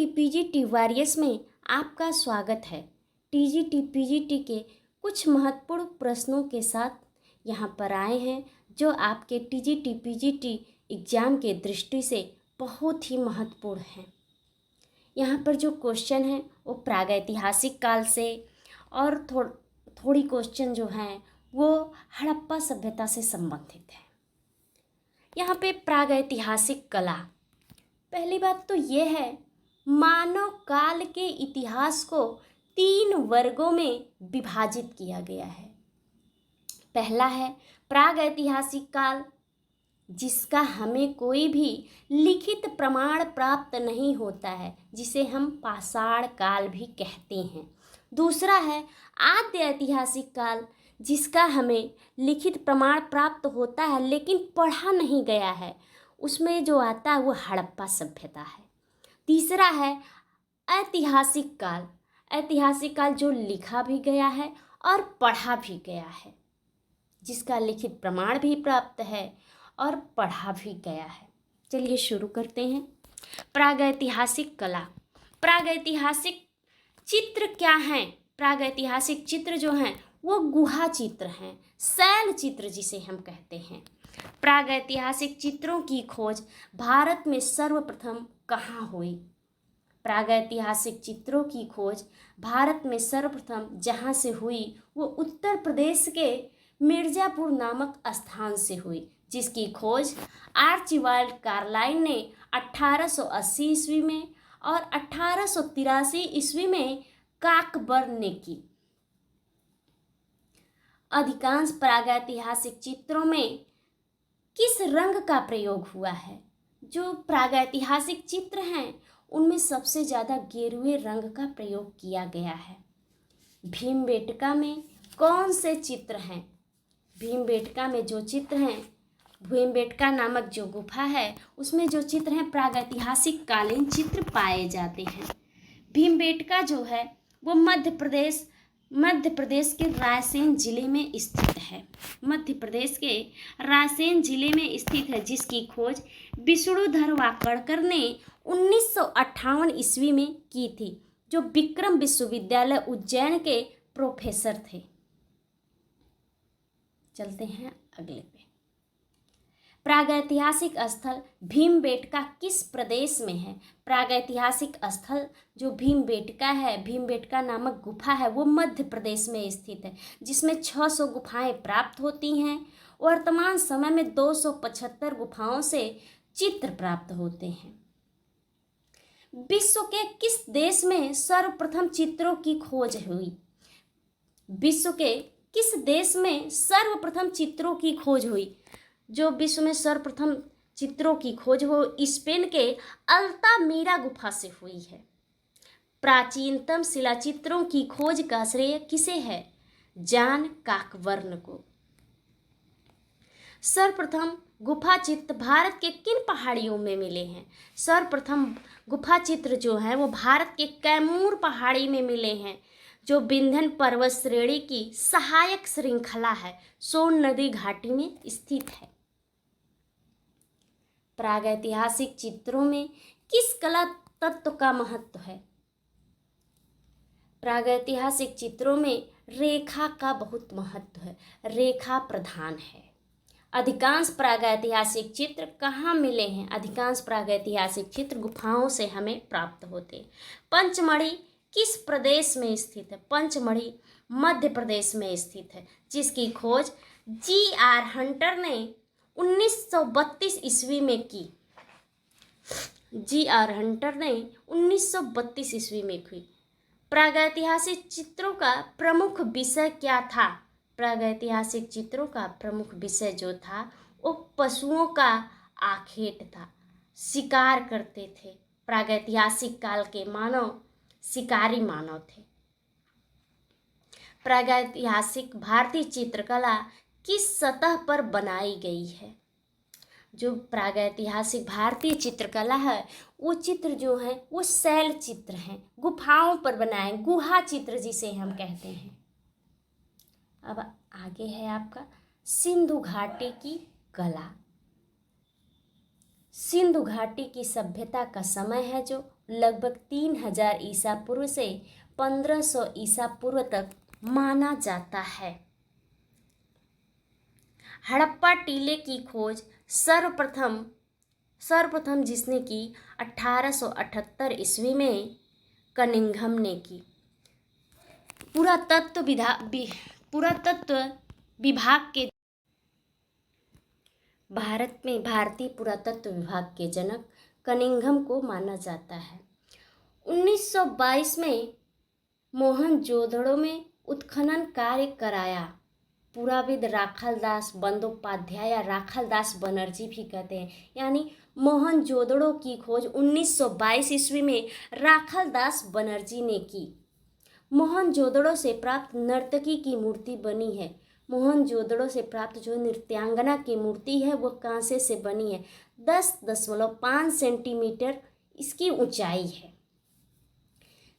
PGT warriors में आपका स्वागत है। टीजीटी पीजीटी के कुछ महत्वपूर्ण प्रश्नों के साथ यहाँ पर आए हैं जो आपके टीजीटी पीजीटी एग्ज़ाम के दृष्टि से बहुत ही महत्वपूर्ण हैं। यहाँ पर जो क्वेश्चन हैं वो प्रागैतिहासिक काल से और थोड़ी क्वेश्चन जो हैं वो हड़प्पा सभ्यता से संबंधित है। यहाँ पे प्रागैतिहासिक कला, पहली बात तो ये है, मानव काल के इतिहास को 3 वर्गों में विभाजित किया गया है। पहला है प्रागैतिहासिक काल, जिसका हमें कोई भी लिखित प्रमाण प्राप्त नहीं होता है, जिसे हम पाषाण काल भी कहते हैं। दूसरा है आद्य ऐतिहासिक काल, जिसका हमें लिखित प्रमाण प्राप्त होता है लेकिन पढ़ा नहीं गया है, उसमें जो आता है वो हड़प्पा सभ्यता है। तीसरा है ऐतिहासिक काल, ऐतिहासिक काल जो लिखा भी गया है और पढ़ा भी गया है, जिसका लिखित प्रमाण भी प्राप्त है और पढ़ा भी गया है। चलिए शुरू करते हैं। प्रागैतिहासिक कला, प्रागैतिहासिक चित्र क्या हैं? प्रागैतिहासिक चित्र जो हैं वो गुहा चित्र हैं, शैल चित्र जिसे हम कहते हैं। प्रागैतिहासिक चित्रों की खोज भारत में सर्वप्रथम कहाँ हुई? प्रागैतिहासिक चित्रों की खोज भारत में सर्वप्रथम जहाँ से हुई वो उत्तर प्रदेश के मिर्ज़ापुर नामक स्थान से हुई, जिसकी खोज आर्चिबाल्ड कार्लाइन ने 1880 ईस्वी में और 1883 ईस्वी में काकबर्न ने की। अधिकांश प्रागैतिहासिक चित्रों में किस रंग का प्रयोग हुआ है? जो प्रागैतिहासिक चित्र हैं उनमें सबसे ज़्यादा गेरुए रंग का प्रयोग किया गया है। भीमबेटका में कौन से चित्र हैं? भीमबेटका में जो चित्र हैं, भीमबेटका नामक जो गुफा है उसमें जो चित्र हैं प्रागैतिहासिक कालीन चित्र पाए जाते हैं। भीमबेटका जो है वो मध्य प्रदेश के रायसेन जिले में स्थित है। मध्य प्रदेश के रायसेन जिले में स्थित है, जिसकी खोज विष्णुधर वाकड़कर ने 1958 ईस्वी में की थी, जो विक्रम विश्वविद्यालय उज्जैन के प्रोफेसर थे। चलते हैं अगले पे। प्रागैतिहासिक स्थल भीमबेटका किस प्रदेश में है? प्रागैतिहासिक स्थल जो भीमबेटका है, भीमबेटका नामक गुफा है, वो मध्य प्रदेश में स्थित है, जिसमें 600 गुफाएं प्राप्त होती हैं। वर्तमान समय में 275 गुफाओं से चित्र प्राप्त होते हैं। विश्व के किस देश में सर्वप्रथम चित्रों की खोज हुई? विश्व के किस देश में सर्वप्रथम चित्रों की खोज हुई? जो विश्व में सर्वप्रथम चित्रों की खोज वो स्पेन के अल्तामीरा गुफा से हुई है। प्राचीनतम शिलाचित्रों की खोज का श्रेय किसे है? जॉन काकबर्न को। सर्वप्रथम गुफा चित्र भारत के किन पहाड़ियों में मिले हैं? सर्वप्रथम गुफा चित्र जो है वो भारत के कैमूर पहाड़ी में मिले हैं, जो विंध्य पर्वत श्रेणी की सहायक श्रृंखला है, सोन नदी घाटी में स्थित है। प्रागैतिहासिक चित्रों में किस कला तत्व का महत्व है? प्रागैतिहासिक चित्रों में रेखा का बहुत महत्व है, रेखा प्रधान है। अधिकांश प्रागैतिहासिक चित्र कहाँ मिले हैं? अधिकांश प्रागैतिहासिक चित्र गुफाओं से हमें प्राप्त होते हैं। पंचमढ़ी किस प्रदेश में स्थित है? पंचमढ़ी मध्य प्रदेश में स्थित है, जिसकी खोज G.R. हंटर ने 1932 ईस्वी में की। G.R. हंटर ने 1932 ईस्वी में की। प्रागैतिहासिक चित्रों का प्रमुख विषय क्या था? प्रागैतिहासिक चित्रों का प्रमुख विषय जो था वो पशुओं का आखेट था, शिकार करते थे। प्रागैतिहासिक काल के मानव शिकारी मानव थे। प्रागैतिहासिक भारतीय चित्रकला किस सतह पर बनाई गई है? जो प्रागैतिहासिक भारतीय चित्रकला है वो चित्र जो है वो शैल चित्र हैं, गुफाओं पर बनाए, गुहा चित्र जिसे हम कहते हैं। अब आगे है आपका सिंधु घाटी की कला। सिंधु घाटी की सभ्यता का समय है जो लगभग 3000 ईसा पूर्व से 1500 ईसा पूर्व तक माना जाता है। हड़प्पा टीले की खोज सर्वप्रथम जिसने की 1878 ईस्वी में कनिंघम ने की। पुरातत्व विभाग के भारतीय पुरातत्व विभाग के जनक कनिंघम को माना जाता है। 1922 में मोहनजोदड़ो में उत्खनन कार्य कराया। पुराविद राखालदास बंदोपाध्याय या राखालदास बनर्जी भी कहते हैं, यानी मोहनजोदड़ो की खोज 1922 ईस्वी में राखालदास बनर्जी ने की। मोहनजोदड़ो से प्राप्त नर्तकी की मूर्ति बनी है। मोहनजोदड़ो से प्राप्त जो नृत्यांगना की मूर्ति है वो कांसे से बनी है। 10.5 सेंटीमीटर इसकी ऊंचाई है।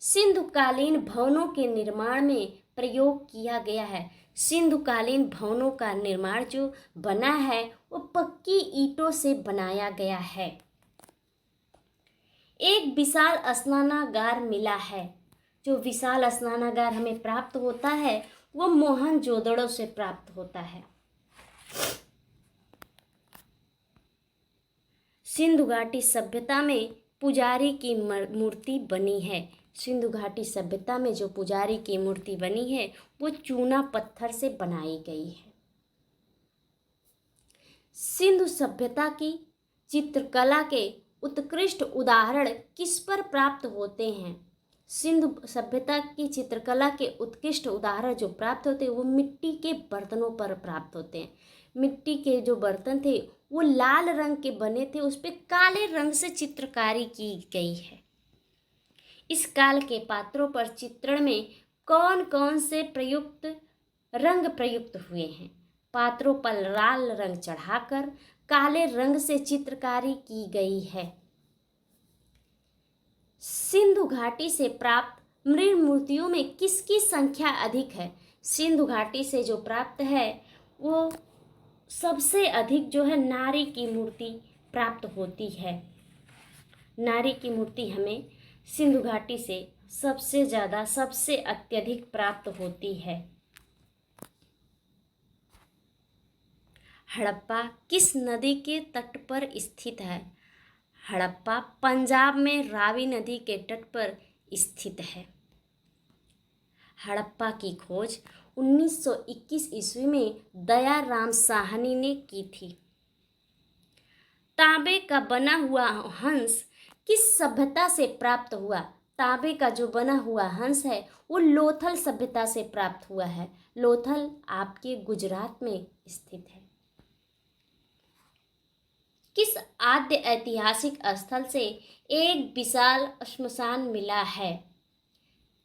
सिंधुकालीन भवनों के निर्माण में प्रयोग किया गया है। सिंधुकालीन भवनों का निर्माण जो बना है वो पक्की ईंटों से बनाया गया है। एक विशाल स्नानागार मिला है। जो विशाल स्नानागार हमें प्राप्त होता है वो मोहनजोदड़ो से प्राप्त होता है। सिंधु घाटी सभ्यता में पुजारी की मूर्ति बनी है। सिंधु घाटी सभ्यता में जो पुजारी की मूर्ति बनी है वो चूना पत्थर से बनाई गई है। सिंधु सभ्यता की चित्रकला के उत्कृष्ट उदाहरण किस पर प्राप्त होते हैं? सिंधु सभ्यता की चित्रकला के उत्कृष्ट उदाहरण जो प्राप्त होते हैं वो मिट्टी के बर्तनों पर प्राप्त होते हैं। मिट्टी के जो बर्तन थे वो लाल रंग के बने थे, उस पर काले रंग से चित्रकारी की गई है। इस काल के पात्रों पर चित्रण में कौन कौन से रंग प्रयुक्त हुए हैं? पात्रों पर लाल रंग चढ़ाकर काले रंग से चित्रकारी की गई है। सिंधु घाटी से प्राप्त मृण मूर्तियों में किसकी संख्या अधिक है? सिंधु घाटी से जो प्राप्त है वो सबसे अधिक जो है नारी की मूर्ति प्राप्त होती है। नारी की मूर्ति हमें सिंधु घाटी से सबसे अत्यधिक प्राप्त होती है। हड़प्पा किस नदी के तट पर स्थित है? हड़प्पा पंजाब में रावी नदी के तट पर स्थित है। हड़प्पा की खोज 1921 ईस्वी में दयाराम साहनी ने की थी। तांबे का बना हुआ हंस किस सभ्यता से प्राप्त हुआ? तांबे का जो बना हुआ हंस है वो लोथल सभ्यता से प्राप्त हुआ है। लोथल आपके गुजरात में स्थित है। किस आद्य ऐतिहासिक स्थल से एक विशाल श्मशान मिला है?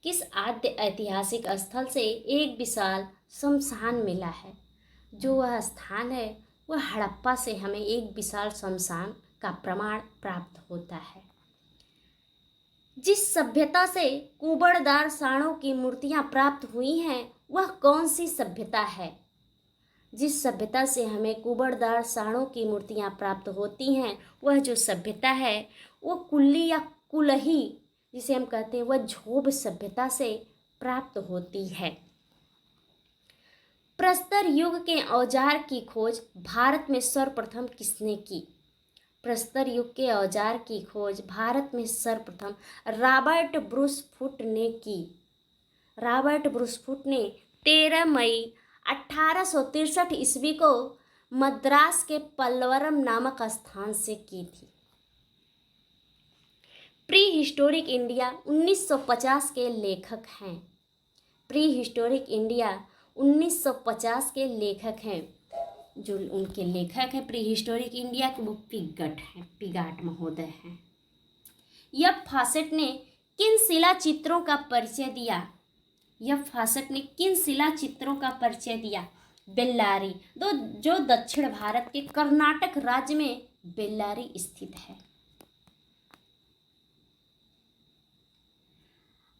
किस आद्य ऐतिहासिक स्थल से एक विशाल शमशान मिला है? जो वह स्थान है वह हड़प्पा से हमें एक विशाल शमशान का प्रमाण प्राप्त होता है। जिस सभ्यता से कुबड़दार साँड़ों की मूर्तियाँ प्राप्त हुई हैं वह कौन सी सभ्यता है? जिस सभ्यता से हमें कुबड़दार साँड़ों की मूर्तियाँ प्राप्त होती हैं वह जो सभ्यता है वो कुल्ली या कुलही जिसे हम कहते हैं वह झोब सभ्यता से प्राप्त होती है। प्रस्तर युग के औजार की खोज भारत में सर्वप्रथम किसने की? प्रस्तर युग के औजार की खोज भारत में सर्वप्रथम रॉबर्ट ब्रूसफुट ने की। रॉबर्ट ब्रूसफुट ने 13 मई 1863 ईस्वी को मद्रास के पल्लवरम नामक स्थान से की थी। प्री हिस्टोरिक इंडिया 1950 के लेखक हैं। प्री हिस्टोरिक इंडिया 1950 के लेखक हैं। जो उनके लेखक हैं प्री हिस्टोरिक इंडिया के वो पिगाट महोदय हैं। एफ फॉसेट ने किन शिला चित्रों का परिचय दिया? एफ फॉसेट ने किन शिला चित्रों का परिचय दिया? बेल्लारी, जो दक्षिण भारत के कर्नाटक राज्य में बेल्लारी स्थित है।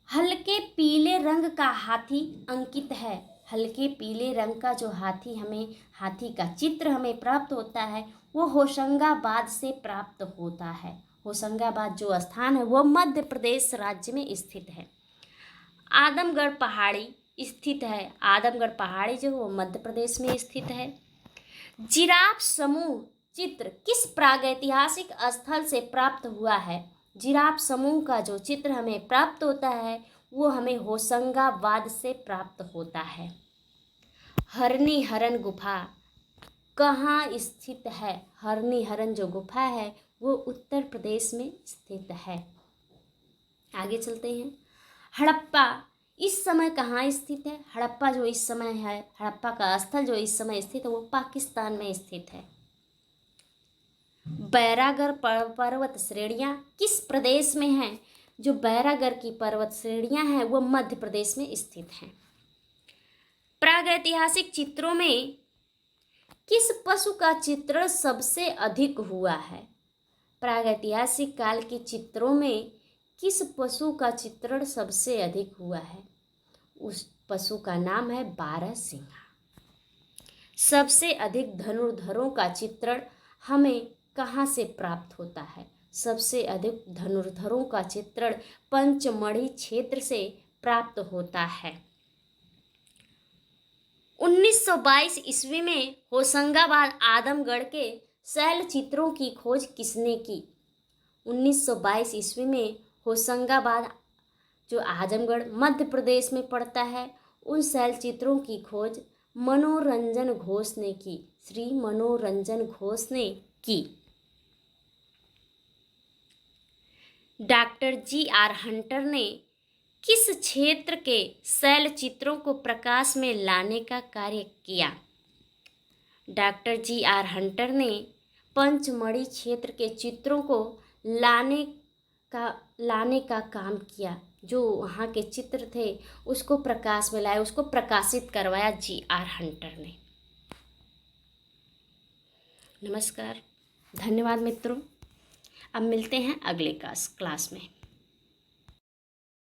हल्के पीले रंग का हाथी अंकित है। हल्के पीले रंग का जो हाथी का चित्र हमें प्राप्त होता है वो होशंगाबाद से प्राप्त होता है। होशंगाबाद जो स्थान है वह मध्य प्रदेश राज्य में स्थित है। आदमगढ़ पहाड़ी स्थित है, आदमगढ़ पहाड़ी जो है वो मध्य प्रदेश में स्थित है। जिराफ समूह चित्र किस प्रागैतिहासिक स्थल से प्राप्त हुआ है? जिराफ समूह का जो चित्र हमें प्राप्त होता है वो हमें होशंगाबाद से प्राप्त होता है। हरनी हरन गुफा कहाँ स्थित है? हरनी हरन जो गुफा है वो उत्तर प्रदेश में स्थित है। आगे चलते हैं। हड़प्पा इस समय कहाँ स्थित है? हड़प्पा जो इस समय है, हड़प्पा का स्थल जो इस समय स्थित है वो पाकिस्तान में स्थित है। बैरागढ़ पर्वत श्रेणियाँ किस प्रदेश में हैं? जो बैरागढ़ की पर्वत श्रेणियाँ हैं वो मध्य प्रदेश में स्थित हैं। प्रागैतिहासिक चित्रों में किस पशु का चित्रण सबसे अधिक हुआ है? प्रागैतिहासिक काल के चित्रों में किस पशु का चित्रण सबसे अधिक हुआ है? उस पशु का नाम है बारहसिंहा। सबसे अधिक धनुर्धरों का चित्रण हमें कहाँ से प्राप्त होता है? सबसे अधिक धनुर्धरों का चित्रण पंचमढ़ी क्षेत्र से प्राप्त होता है। 1922 ईस्वी में होशंगाबाद आदमगढ़ के शैल चित्रों की खोज किसने की? 1922 ईस्वी में होशंगाबाद जो आजमगढ़ मध्य प्रदेश में पड़ता है उन शैल चित्रों की खोज मनोरंजन घोष ने की। श्री मनोरंजन घोष ने की। Doctor G.R.. हंटर ने किस क्षेत्र के शैल चित्रों को प्रकाश में लाने का कार्य किया? Doctor G.R.. हंटर ने पंचमढ़ी क्षेत्र के चित्रों को लाने का काम किया। जो वहाँ के चित्र थे उसको प्रकाश में लाया, उसको प्रकाशित करवाया जी.आर. हंटर ने। नमस्कार, धन्यवाद मित्रों। अब मिलते हैं अगले क्लास में।